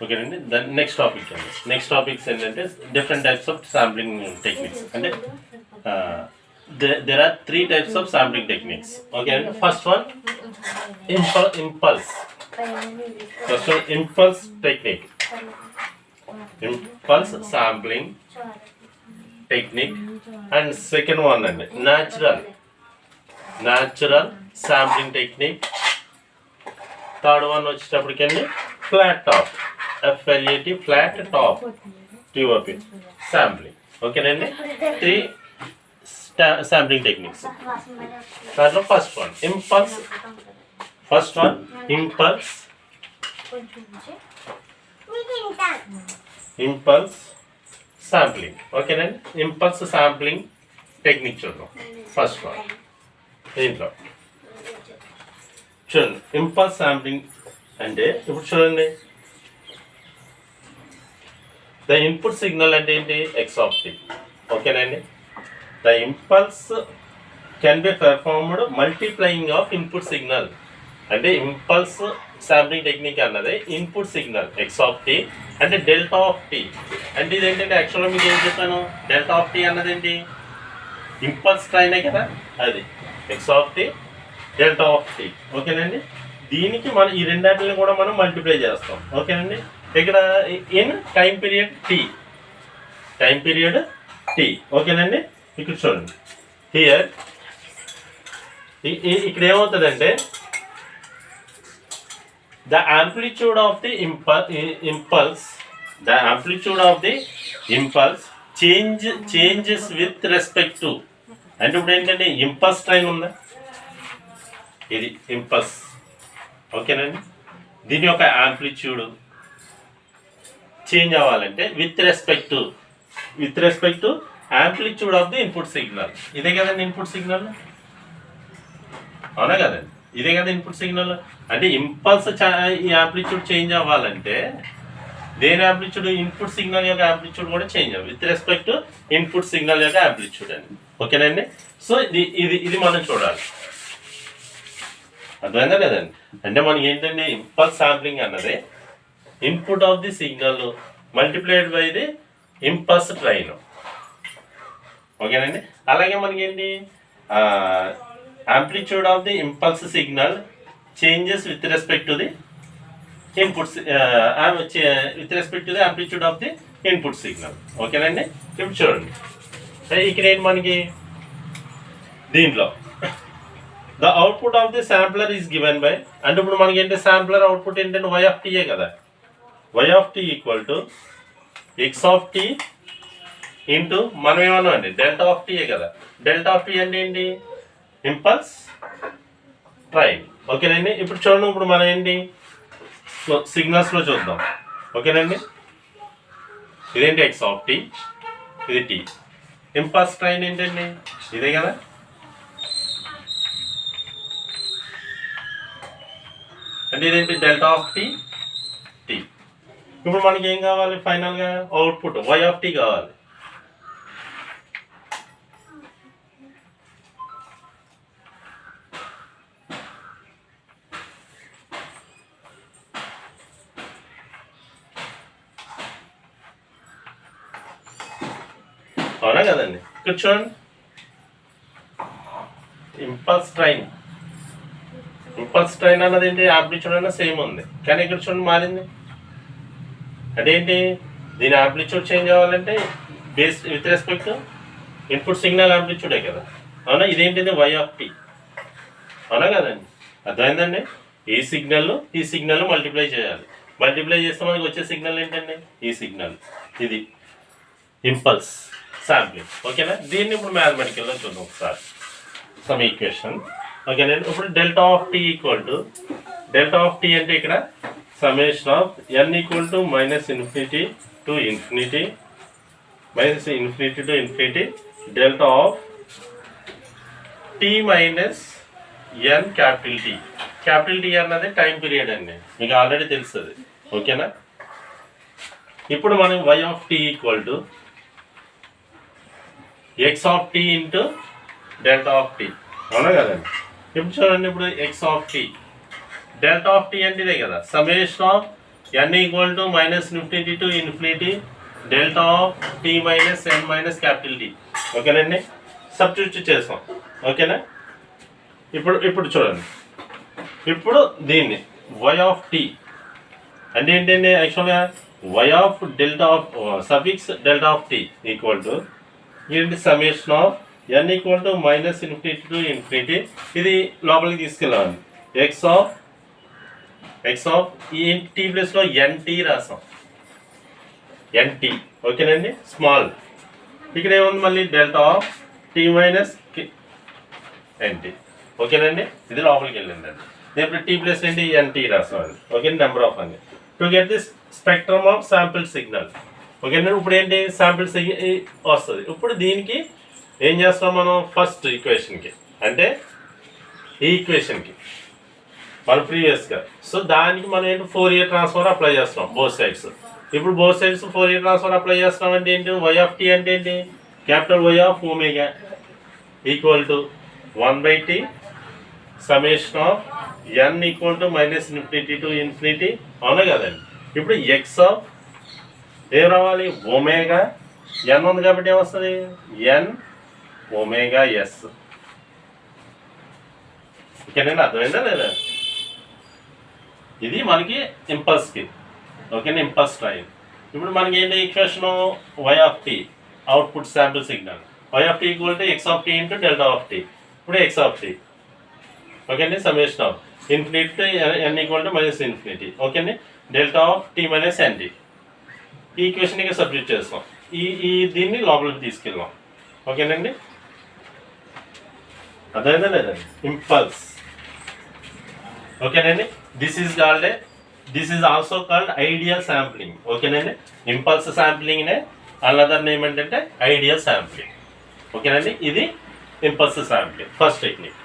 ఓకేనండి. Then next topics ఏంటంటే different types of sampling techniques. అంటే there are 3 types of sampling techniques. Okay, first one impulse. First one impulse technique, impulse sampling technique, and second one and natural sampling technique. Third one వచ్చేటప్పటికండి flat top, FLAT, flat top TOP sampling. ఓకేనండి, 3 sampling techniques. That's the first one, impulse sampling. Okay then, impulse sampling technique చూద్దాం. First one దీంట్లో చూడండి, impulse sampling అంటే ఇప్పుడు చూడండి, the input signal అంటే ఏంటి, X of t. ఓకేనండి, the impulse can be performed multiplying of input signal. అంటే ఇంపల్స్ శాంప్లింగ్ టెక్నిక్ అన్నది input signal X of tea అంటే డెల్టా ఆఫ్ టీ. అంటే ఇదేంటంటే యాక్చువల్గా మీకు ఏం చెప్పాను, డెల్టా ఆఫ్ టీ అన్నది ఏంటి, ఇంపల్స్ ట్రైనే కదా, అది x of t delta of t. ఓకేనండి, దీనికి మనం ఈ రెండాటిని కూడా మనం మల్టిప్లై చేస్తాం. ఓకేనండి, ఇక్కడ ఇన్ టైం పీరియడ్ టీ. ఓకేనండి, ఇక్కడ చూడండి, హియర్ ఇక్కడ ఏమవుతుందంటే the amplitude of the impulse changes with respect to. అంటే ఇప్పుడు ఏంటంటే ఇంపల్స్ ట్రైన్ ఉందా, ఇది ఇంపల్స్. ఓకేనండి, దీని యొక్క యాంప్లిట్యూడ్ చేంజ్ అవ్వాలంటే with respect to amplitude of the input signal. ఇదే కదండి ఇన్పుట్ సిగ్నల్, అవునా కదండి, ఇదే కదా ఇన్పుట్ సిగ్నల్. అంటే ఇంపల్స్ యాంప్లిట్యూడ్ చేంజ్ అవ్వాలంటే దేని యాంప్లిట్యూడ్, ఇన్పుట్ సిగ్నల్ యొక్క యాంప్లిట్యూడ్ కూడా చేంజ్ అవ్వాలి with respect to input signal యొక్క యాంప్లిట్యూడ్ అండి. ఓకేనండి, సో ఇది మనం చూడాలి. అర్థమైందా కదండి, అంటే మనకి ఏంటంటే ఇంపల్స్ శాంప్లింగ్ అన్నది input of the signal multiplied by the impulse train. ఓకేనండి, అలాగే మనకి ఏంటి, amplitude of the impulse signal changes with respect to the inputs with respect to the amplitude of the input signal. ఓకేనండి, ఇప్పుడు చూడండి, ఇక్కడ ఏంటి మనకి దీంట్లో the output of the sampler is given by. అంటే ఇప్పుడు మనకి ఏంటి శాంప్లర్ అవుట్పుట్ ఏంటంటే వై ఆఫ్ టీయే కదా, why of tea equal to X of tea into మనం ఏమన్నా అండి డెల్టా ఆఫ్ టీయే కదా. డెల్టా ఆఫ్ టీ అంటే ఏంటి, ఇంపల్స్ ట్రైన్. ఓకేనండి, ఇప్పుడు చూడండి, ఇప్పుడు మనం ఏంటి సిగ్నల్స్లో చూద్దాం. ఓకేనండి, ఇదేంటి ఎక్స్ ఆఫ్ టీ, ఇది టీ. ఇంపల్స్ ట్రైన్ ఏంటండి, ఇదే కదా. అంటే ఇదేంటి డెల్టా ఆఫ్ టీ. ఇప్పుడు మనకి ఏం కావాలి, ఫైనల్గా అవుట్పుట్ వై ఆఫ్ టీ కావాలి. అవునా కదండి, ఇక్కడ చూడండి, ఇంపల్స్ ట్రైన్ అన్నది ఏంటి, యాంప్లిట్యూడ్ అన్న సేమ్ ఉంది, కానీ ఇక్కడ చూడండి మారింది. అదేంటి, దీని యాంప్లిట్యూడ్ చేంజ్ అవ్వాలంటే base with respect input signal యాంప్లిట్యూడే కదా. అవునా, ఇదేంటిది వై ఆఫ్ టీ. అవునా కదండి, అర్థమైందండి. ఈ సిగ్నల్ మల్టిప్లై చేయాలి. మల్టిప్లై చేస్తే మనకి వచ్చే సిగ్నల్ ఏంటండి, ఈ సిగ్నల్, ఇది ఇంపల్స్ శాంప్లింగ్. ఓకేనా, దీన్ని ఇప్పుడు మ్యాథమెటికల్లో చూద్దాం ఒకసారి, సమ్ ఈక్వేషన్. ఓకేనండి, ఇప్పుడు delta of tea equal to, delta of tea అంటే ఇక్కడ summation of n equal to minus infinity to infinity delta of t minus n capital T. Capital T అన్నది టైం పీరియడ్ అండి, మీకు ఆల్రెడీ తెలుస్తుంది. ఓకేనా, ఇప్పుడు మనం y of tea equal to X of tea into delta of t. అవునా కదండి, ఇప్పుడు చూడండి, ఇప్పుడు X of t delta of tea అంటే ఇదే కదా, summation of n equal to minus infinity to infinity delta of tea minus n minus capital D. ఓకేనండి, substitute చేస్తాం. ఓకేనా, ఇప్పుడు చూడండి, ఇప్పుడు దీన్ని y ఆఫ్ టీ అంటే ఏంటండి, యాక్చువల్గా y of delta of suffix delta of tea equal to ఏంటి summation of n equal to minus infinity to infinity, ఇది లోపలికి తీసుకెళ్ళాలి. ఎక్స్ ఆఫ్ ఈ టీ ప్లేస్లో ఎన్టీ రాసాం, ఎన్టీ. ఓకేనండి, స్మాల్. ఇక్కడ ఏముంది మళ్ళీ delta of tea minus NT. ఓకేనండి, ఇది లోపలికి వెళ్ళిందండి. ఇప్పుడు టీ ప్లస్ ఏంటి, ఎన్టీ రాసామండి. ఓకే, నెంబర్ ఆఫ్ అండి to get this spectrum of sample signal. ఓకేనండి, ఇప్పుడు ఏంటి శాంపిల్ వస్తుంది. ఇప్పుడు దీనికి ఏం చేస్తాం మనం, ఫస్ట్ ఈక్వేషన్కి అంటే ఈ ఈక్వేషన్కి మన ప్రీవియస్గా, సో దానికి మనం ఏంటి ఫోరియర్ ట్రాన్స్ఫార్మ్ అప్లై చేస్తాం బోత్ సైడ్స్. ఇప్పుడు both sides Fourier transform apply చేస్తాం అంటే ఏంటి, వై ఆఫ్ టీ అంటే ఏంటి, capital Y of omega equal to 1/t summation of n equal to minus infinity to infinity. అవునా కదండి. ఇప్పుడు ఎక్స్ ఆఫ్ ఏం రావాలి, ఒమేగా. n ఉంది కాబట్టి ఏమొస్తుంది, n ఒమేగా ఎస్. ఓకేనండి, అర్థమైందా లేదా. ఇది మనకి ఇంపల్స్కి. ఓకేనా, ఇంపల్స్ ట్రైన్. ఇప్పుడు మనకి ఏంటి equation, Y of T output sample signal, Y of tea equal to X of tea into delta of T. ఇప్పుడు ఎక్స్ ఆఫ్ టీ. ఓకే అండి, summation of infinity to N equal to minus infinity. Okay అండి, delta of tea minus NT. ఈ ఈక్వేషన్కి substitute చేస్తాం, దీన్ని లోపలికి తీసుకెళ్ళాం. ఓకేనండి, అర్థమైందా లేదండి, ఇంపల్స్. ఓకేనండి, this is also called ideal sampling. ఓకేనండి, ఇంపల్స్ శాంప్లింగ్నే అనదర్ నేమ్ ఏంటంటే ఐడియల్ శాంప్లింగ్. ఓకేనండి, ఇది ఇంపల్స్ శాంప్లింగ్ ఫస్ట్ టెక్నిక్.